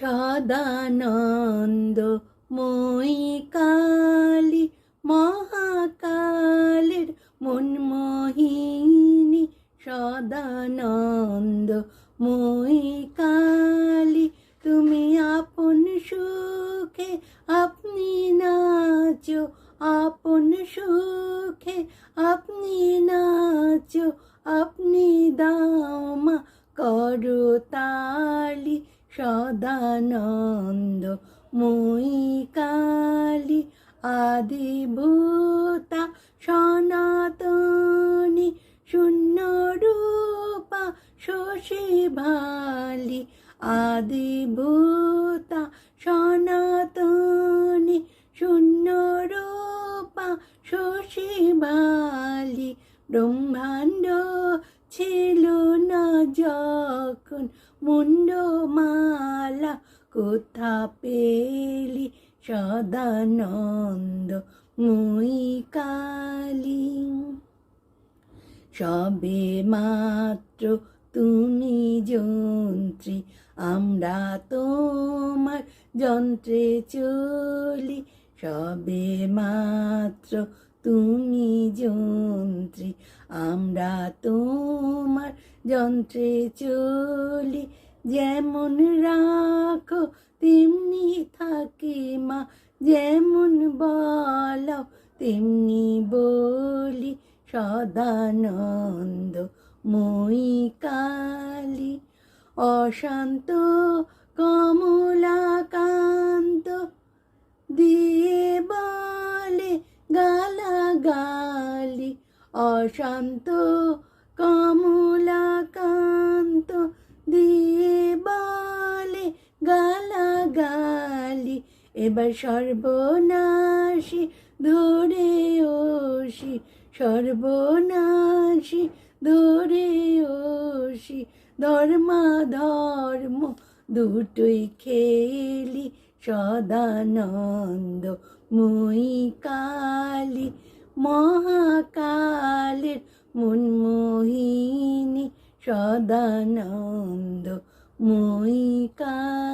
সদানন্দ মই কালী মহাকালের মনমোহিনী সদানন্দ মই কালী তুমি আপন সুখে আপনি নাচো আপন সুখে আপনি নাচো আপনি দামা করো তালি সদানন্দ মই কালী আদিভূতা সনাতনী শূন্য রূপা শশী ভালি আদিভূতা সনাতনী শূন্য রূপা শশী ভালি ব্রহ্মাণ্ড ছিল না যখন মুন্ডমালা কোথা পেলি সদানন্দ মই কালী সবে মাত্র তুমি যন্ত্রী আমরা তোমার যন্ত্রে চলি সবে মাত্র তুমি যন্ত্রী আমরা তোমার যন্ত্রে চলি যেমন রাখো তেমনি থাকি মা যেমন বলো তেমনি বলি সদানন্দ মই কালী অশান্ত কমলাকান্ত দিয়ে বলে গালাগালি অশান্ত কমলাকান্ত দিয়ে বলে গালাগালি এবার সর্বনাশী ধরে ওষি সর্বনাশী ধরে ওষি ধর্মাধর্ম দুটোই খেলি সদানন্দ মই কালী মহাকালের মনমোহিনী সদানন্দ মই কালী।